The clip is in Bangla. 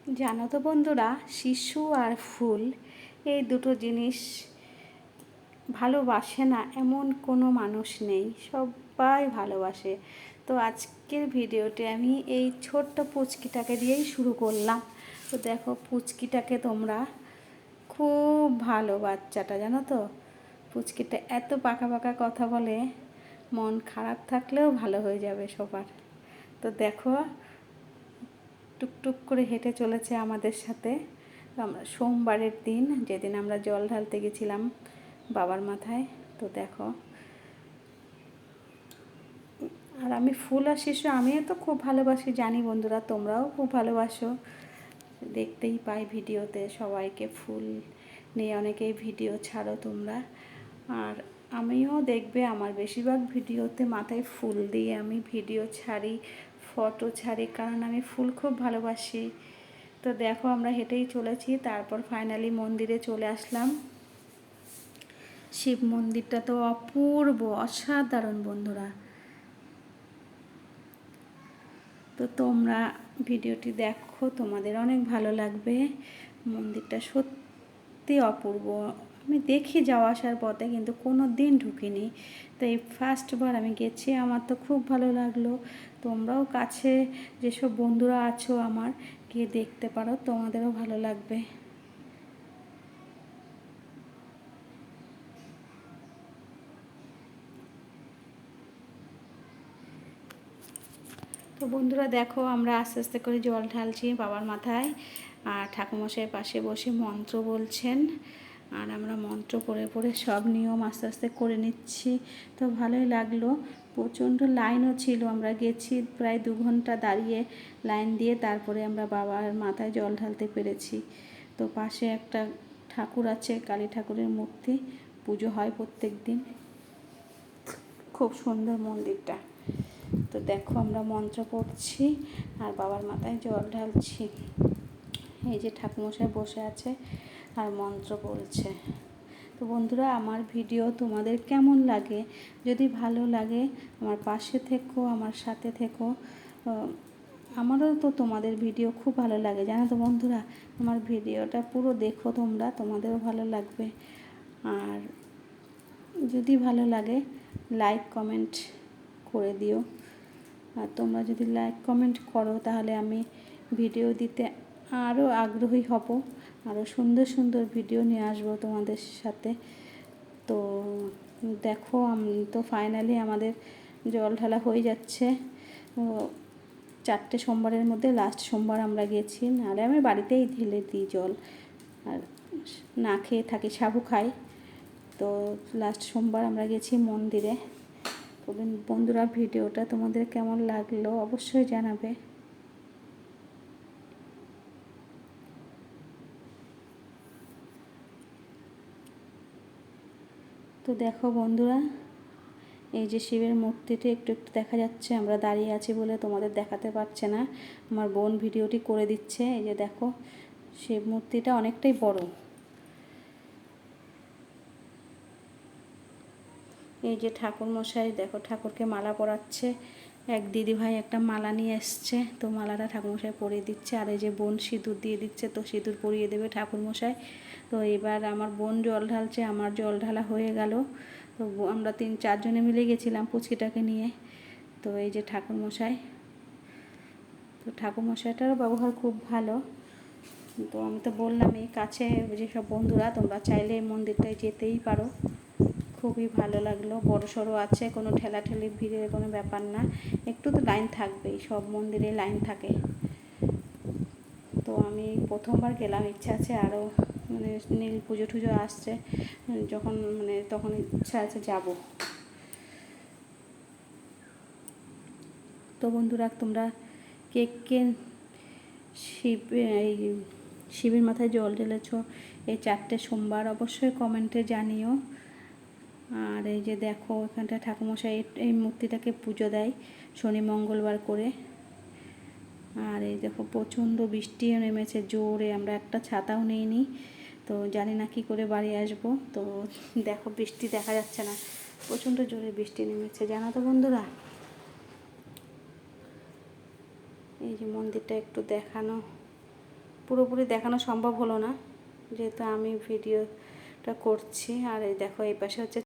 জানো তো বন্ধুরা, শিশু আর ফুল এই দুটো জিনিস ভালোবাসে না এমন কোনো মানুষ নেই, সবাই ভালোবাসে। তো আজকের ভিডিওটি আমি এই ছোট্ট পুচকিটাকে দিয়েই শুরু করলাম। তো দেখো, পুচকিটাকে তোমরা খুব ভালো বাচ্চাটা, জানো তো। পুচকিটা এত পাকা পাকা কথা বলে, মন খারাপ থাকলেও ভালো হয়ে যাবে সবার। তো দেখো, টুকটুক করে হেঁটে চলেছে আমাদের সাথে। আমরা সোমবারের দিন, যেদিন আমরা জল ঢালতে গেছিলাম বাবার মাথায়। তো দেখো, আর আমি ফুল আর শিশু আমিও তো খুব ভালোবাসি, জানি বন্ধুরা তোমরাও খুব ভালোবাসো। দেখতেই পাই ভিডিওতে সবাইকে ফুল নিয়ে অনেকেই ভিডিও ছাড়ো তোমরা। আর আমিও দেখবে আমার বেশিরভাগ ভিডিওতে মাথায় ফুল দিয়ে আমি ভিডিও ছাড়ি, ফটো ছাড়ি, কারণ আমি ফুল খুব ভালোবাসি। তো দেখো, আমরা হেঁটেই চলেছি, তারপর ফাইনালি মন্দিরে চলে আসলাম। শিব মন্দিরটা তো অপূর্ব, অসাধারণ বন্ধুরা। তো তোমরা ভিডিওটি দেখো, তোমাদের অনেক ভালো লাগবে। মন্দিরটা সত্যি অপূর্ব। আমি দেখি যাওয়া আসার পথে, কিন্তু কোনো দিন ঢুকিনি। তো এই ফার্স্টবার আমি গেছি, আমার তো খুব ভালো লাগলো। তোমরাও কাছে যেসব বন্ধুরা আছো আমার, গিয়ে দেখতে পারো, তোমাদেরও ভালো লাগবে। তো বন্ধুরা দেখো, আমরা আস্তে আস্তে করে জল ঢালছি বাবার মাথায়, আর ঠাকুরমশাইয়ের পাশে বসে মন্ত্র বলছেন, আর আমরা মন্ত্র পড়ে পড়ে সব নিয়ম আস্তে আস্তে করে নিচ্ছি। তো ভালোই লাগলো। প্রচণ্ড লাইনও ছিল, আমরা গেছি প্রায় 2 ঘন্টা দাঁড়িয়ে লাইন দিয়ে, তারপরে আমরা বাবার মাথায় জল ঢালতে পেরেছি। তো পাশে একটা ঠাকুর আছে, কালী ঠাকুরের মূর্তি, পুজো হয় প্রত্যেক দিন। খুব সুন্দর মন্দিরটা। তো দেখো, আমরা মন্ত্র পড়ছি আর বাবার মাথায় জল ঢালছি। এই যে ঠাকুমশাই বসে আছে আর মন্ত্র বলছে। তো বন্ধুরা, আমার ভিডিও তোমাদের কেমন লাগে? যদি ভালো লাগে আমার পাশে থেকো, আমার সাথে থেকো। আমারও তো তোমাদের ভিডিও খুব ভালো লাগে, জানো তো বন্ধুরা। আমার ভিডিওটা পুরো দেখো তোমরা, তোমাদেরও ভালো লাগবে। আর যদি ভালো লাগে লাইক কমেন্ট করে দিও। আর তোমরা যদি লাইক কমেন্ট করো, তাহলে আমি ভিডিও দিতে আরও আগ্রহী হব, আরও সুন্দর সুন্দর ভিডিও নিয়ে আসবো তোমাদের সাথে। তো দেখো, আমি তো ফাইনালি আমাদের জল ঢালা হয়ে যাচ্ছে। 4টে সোমবারের মধ্যে লাস্ট সোমবার আমরা গেছি, নাহলে আমি বাড়িতেই ঢেলে দিই জল, আর না খেয়ে থাকি, সাবু খাই। তো লাস্ট সোমবার আমরা গেছি মন্দিরে। তো বন্ধুরা, ভিডিওটা তোমাদের কেমন লাগলো অবশ্যই জানাবে। তো দেখো বন্ধুরা, এই যে শিবের মূর্তিটি একটু একটু দেখা যাচ্ছে, আমরা দাঁড়িয়ে আছি বলে তোমাদের দেখাতে পারছে না, আমার বোন ভিডিওটি করে দিচ্ছে। এই যে দেখো, শিব মূর্তিটা অনেকটাই বড়। এই যে ঠাকুরমশাই, দেখো ঠাকুরকে মালা পরাচ্ছে। এক দিদিভাই একটা মালা নিয়ে এসছে, তো মালাটা ঠাকুরমশাই পরিয়ে দিচ্ছে। আর এই যে বোন সিঁদুর দিয়ে দিচ্ছে, তো সিঁদুর পরিয়ে দেবে ঠাকুরমশাই। তো এবার আমার বোন জল ঢালছে, আমার জল ঢালা হয়ে গেল। তো আমরা 3-4 জনে মিলে গেছিলাম পুচকিটাকে নিয়ে। তো এই যে ঠাকুরমশাই, তো ঠাকুরমশাইটারও ব্যবহার খুব ভালো। তো আমি তো বললাম, এই কাছে যেসব বন্ধুরা, তোমরা চাইলে এই মন্দিরটায় যেতেই পারো। খুবই ভালো লাগলো, বড় সড়ো আছে, কোনো ঠেলাঠেলি ভিড়ের কোনো ব্যাপার না। একটু তো লাইন থাকবেই, সব মন্দিরে লাইন থাকে। তো আমি প্রথমবার গেলাম, ইচ্ছা আছে আরও, মানে নীল পুজো টুজো আসছে যখন, মানে তখন ইচ্ছা আছে যাব। তো বন্ধুরা, তোমরা কে কে এই শিবের মাথায় জল ঢেলেছ এই 4টে সোমবার, অবশ্যই কমেন্টে জানিও। আর এই যে দেখো, এখানটা ঠাকুরমশাই এই মূর্তিটাকে পুজো দেয় শনি মঙ্গলবার করে। আর এই দেখো, প্রচণ্ড বৃষ্টিও নেমেছে জোরে, আমরা একটা ছাতাও নিইনি। তো জানি না কী করে বাড়ি আসবো। তো দেখো, বৃষ্টি দেখা যাচ্ছে না, প্রচণ্ড জোরে বৃষ্টি নেমেছে, জানো তো বন্ধুরা। এই যে মন্দিরটা একটু দেখানো পুরোপুরি দেখানো সম্ভব হলো না, যেহেতু আমি ভিডিওটা করছি। আর এই দেখো এই পাশে হচ্ছে